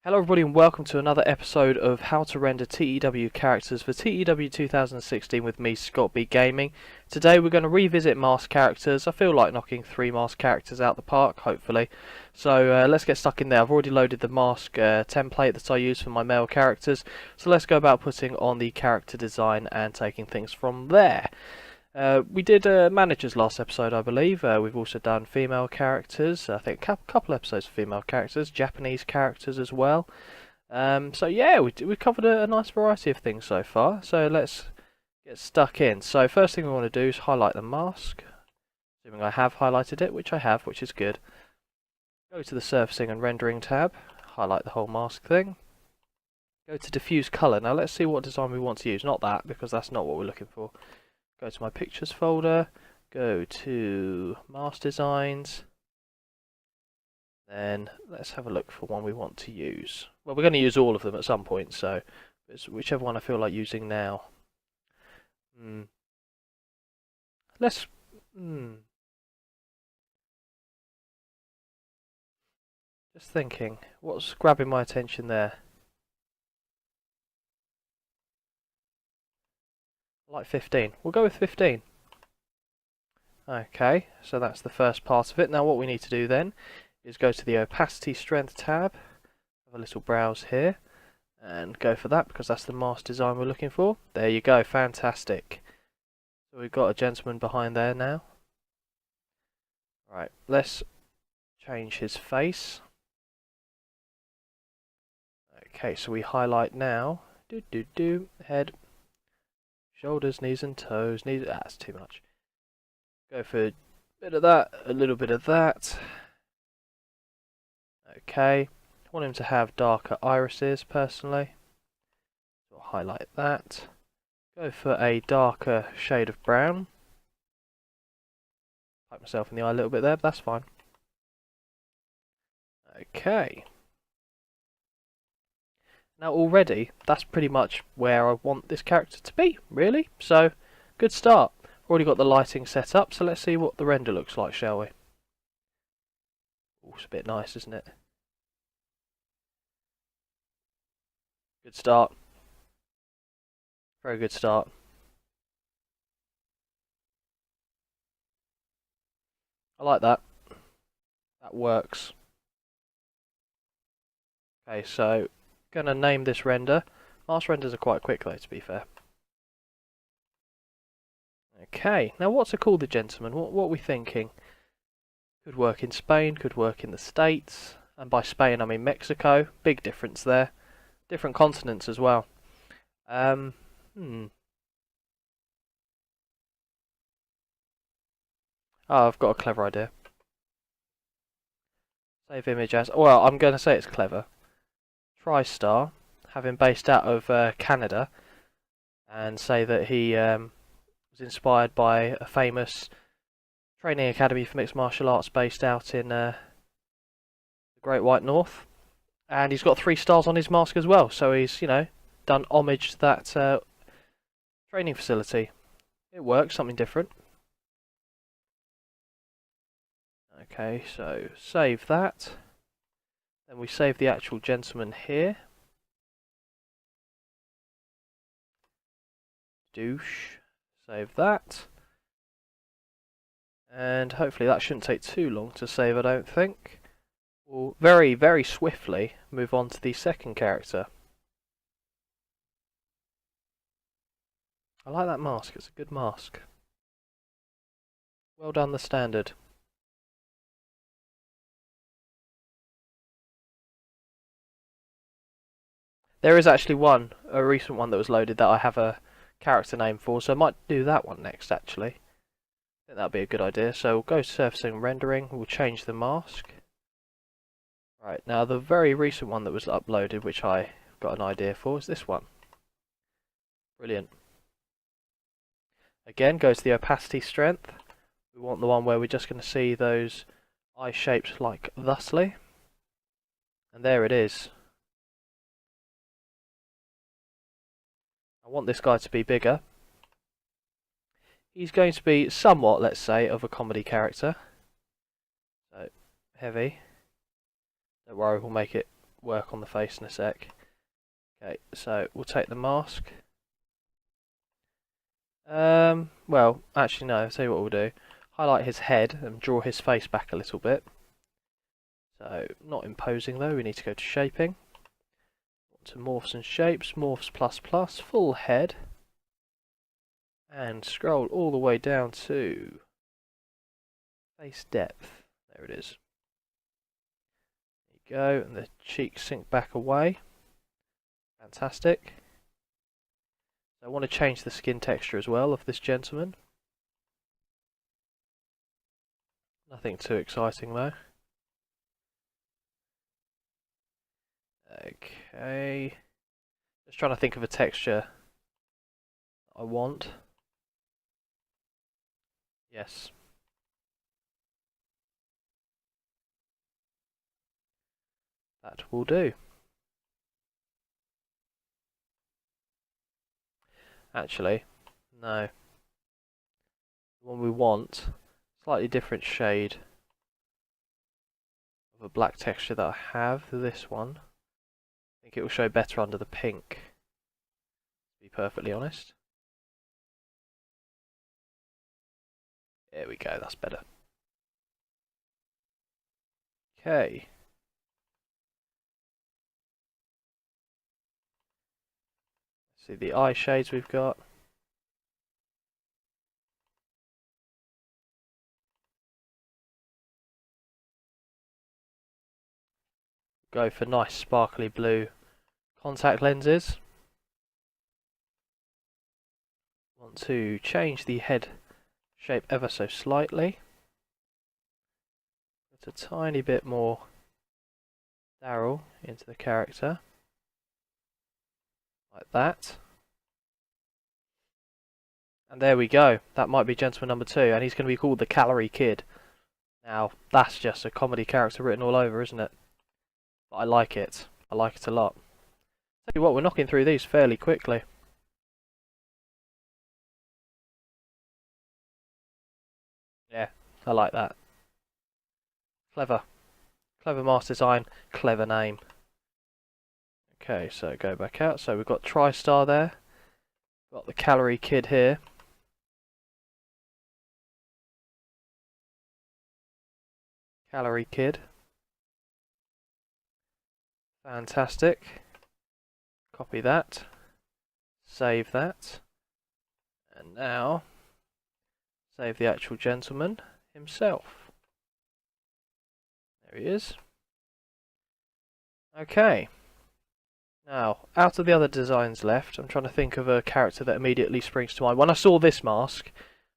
Hello everybody and welcome to another episode of how to render TEW characters for TEW 2016 with me, ScottBGaming. Today we're going to revisit mask characters. I feel like knocking 3 mask characters out the park, hopefully. So let's get stuck in there. I've already loaded the mask template that I use for my male characters. So let's go about putting on the character design and taking things from there. We did managers last episode, I believe. We've also done female characters. I think a couple episodes of female characters, Japanese characters as well. So yeah, we covered a nice variety of things so far. So let's get stuck in. So first thing we want to do is highlight the mask. Assuming I have highlighted it, which I have, which is good. Go to the surfacing and rendering tab. Highlight the whole mask thing. Go to diffuse colour. Now let's see what design we want to use. Not that, because that's not what we're looking for. Go to my pictures folder, go to mask designs, then let's have a look for one we want to use. Well, we're going to use all of them at some point, so it's whichever one I feel like using now. Let's... Just thinking, what's grabbing my attention there? Like 15. We'll go with 15. Okay, so that's the first part of it. Now what we need to do then is go to the opacity strength tab, have a little browse here, and go for that because that's the mask design we're looking for. There you go, fantastic. So we've got a gentleman behind there now. Right, let's change his face. Okay, so we highlight now, head, shoulders, knees and toes, that's too much. Go for a bit of that, a little bit of that. Okay, I want him to have darker irises personally. So I'll highlight that. Go for a darker shade of brown. Poke myself in the eye a little bit there, but that's fine. Okay. Now already, that's pretty much where I want this character to be, really. So, good start. Already got the lighting set up, so let's see what the render looks like, shall we? Oh, it's a bit nice, isn't it? Good start. Very good start. I like that. That works. Okay, so gonna name this render. Mask renders are quite quick though, to be fair. Okay, now what to call the gentleman? What are we thinking? Could work in Spain, could work in the States, and by Spain I mean Mexico. Big difference there. Different continents as well. Oh, I've got a clever idea. Save image as... Well, I'm going to say it's clever. TriStar, have him based out of Canada, and say that he was inspired by a famous training academy for mixed martial arts based out in the Great White North. And he's got 3 stars on his mask as well, so he's, you know, done homage to that training facility. It works, something different. Okay, so save that. Then we save the actual gentleman here. Douche. Save that. And hopefully that shouldn't take too long to save, I don't think. We'll very, very swiftly move on to the second character. I like that mask, it's a good mask. Well done, the standard. There is actually a recent one that was loaded that I have a character name for, so I might do that one next actually. I think that'd be a good idea. So we'll go to surfacing and rendering, we'll change the mask. Right, now the very recent one that was uploaded, which I got an idea for, is this one. Brilliant. Again, go to the opacity strength. We want the one where we're just going to see those eye shapes like thusly. And there it is. I want this guy to be bigger. He's going to be somewhat, let's say, of a comedy character. So, heavy. Don't worry, we'll make it work on the face in a sec. Okay, so we'll take the mask. Well, actually no, I'll tell you what we'll do. Highlight his head and draw his face back a little bit. So, not imposing though, we need to go to shaping. To morphs and shapes, morphs plus plus, full head. And scroll all the way down to face depth. There it is. There you go, and the cheeks sink back away. Fantastic. I want to change the skin texture as well of this gentleman. Nothing too exciting though. Okay. Just trying to think of a texture I want. Yes. That will do. Actually, no. The one we want, slightly different shade of a black texture that I have. This one, I think it will show better under the pink, to be perfectly honest. There we go, that's better. Okay. See the eye shades we've got. Go for nice sparkly blue contact lenses. Want to change the head shape ever so slightly. Put a tiny bit more Daryl into the character. Like that. And there we go. That might be gentleman number 2, and he's going to be called the Calorie Kid. Now, that's just a comedy character written all over, isn't it? But I like it. I like it a lot. Tell you what, we're knocking through these fairly quickly. Yeah, I like that. Clever. Clever master design, clever name. Okay, so go back out. So we've got TriStar there. Got the Calorie Kid here. Calorie Kid. Fantastic. Copy that. Save that. And now, save the actual gentleman himself. There he is. Okay. Now, out of the other designs left, I'm trying to think of a character that immediately springs to mind. When I saw this mask,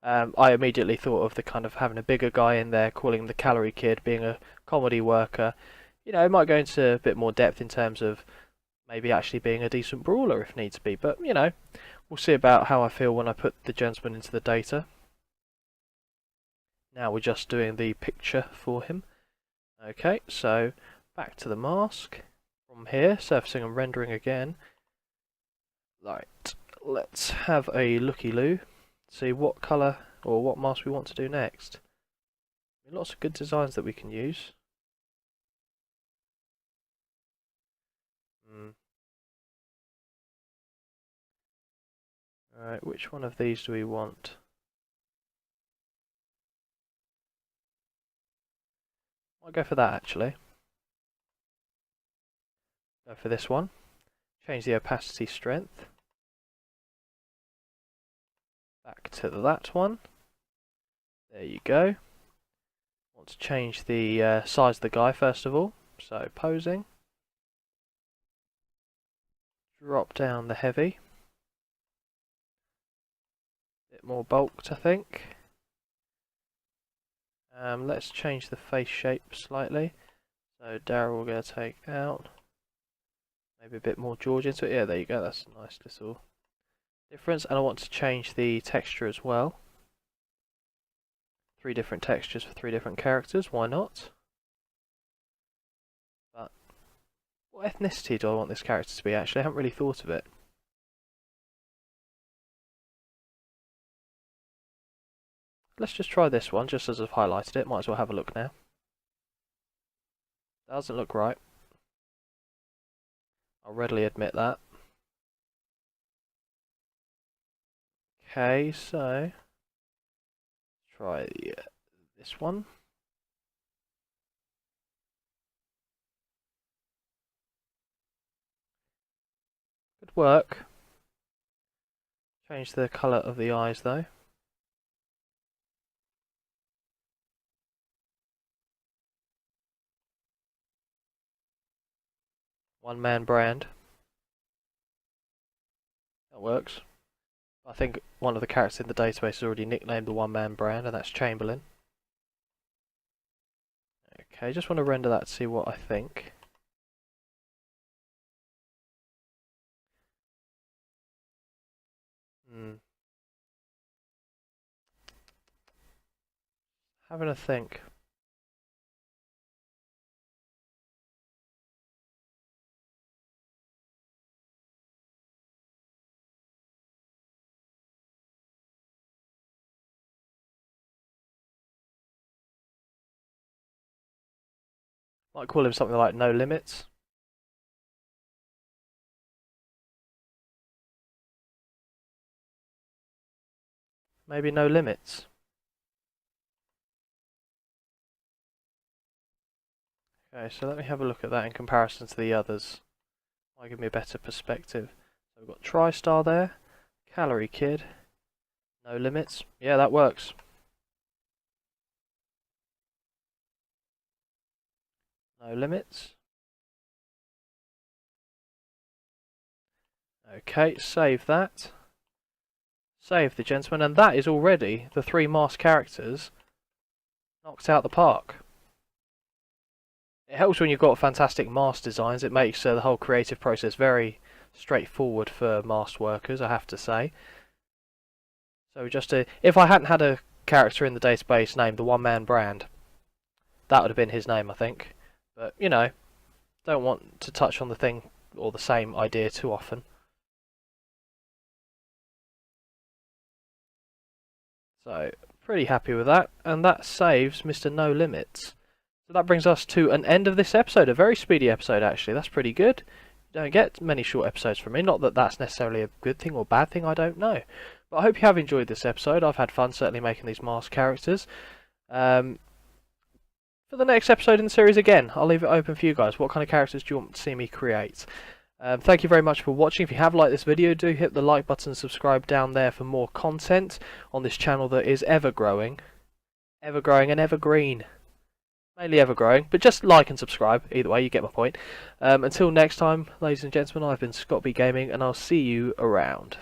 I immediately thought of the kind of having a bigger guy in there, calling him the Calorie Kid, being a comedy worker. You know, it might go into a bit more depth in terms of maybe actually being a decent brawler if needs be. But, you know, we'll see about how I feel when I put the gentleman into the data. Now we're just doing the picture for him. Okay, so back to the mask. From here, surfacing and rendering again. Right, let's have a looky-loo. See what colour or what mask we want to do next. Lots of good designs that we can use. Alright, which one of these do we want? I'll go for that actually. Go for this one. Change the opacity strength. Back to that one. There you go. Want to change the size of the guy first of all. So posing. Drop down the heavy. Bit more bulked I think. Let's change the face shape slightly. So Daryl we're going to take out. Maybe a bit more George into it. Yeah, there you go. That's a nice little difference. And I want to change the texture as well. 3 different textures for 3 different characters. Why not? But what ethnicity do I want this character to be actually? I haven't really thought of it. Let's just try this one, just as I've highlighted it. Might as well have a look now. Doesn't look right. I'll readily admit that. Okay, so try this one. Good work. Change the colour of the eyes though. One man brand. That works. I think one of the characters in the database has already nicknamed the one man brand, and that's Chamberlain. Okay, just want to render that to see what I think. Having a think. Might call him something like No Limits. Maybe No Limits. Okay, so let me have a look at that in comparison to the others. Might give me a better perspective. So we've got TriStar there, Calorie Kid, No Limits. Yeah, that works. No Limits. Okay, save that. Save the gentleman, and that is already the 3 masked characters knocked out the park. It helps when you've got fantastic mask designs. It makes the whole creative process very straightforward for masked workers, I have to say. So just if I hadn't had a character in the database named the One Man Brand, that would have been his name, I think. But, you know, don't want to touch on the thing or the same idea too often. So, pretty happy with that. And that saves Mr. No Limits. So that brings us to an end of this episode. A very speedy episode, actually. That's pretty good. You don't get many short episodes from me. Not that that's necessarily a good thing or bad thing, I don't know. But I hope you have enjoyed this episode. I've had fun certainly making these masked characters. For the next episode in the series again, I'll leave it open for you guys. What kind of characters do you want to see me create? Thank you very much for watching. If you have liked this video, do hit the like button and subscribe down there for more content on this channel that is ever growing and evergreen. Mainly ever growing, but just like and subscribe. Either way, you get my point. Until next time, ladies and gentlemen, I've been ScottBGaming, and I'll see you around.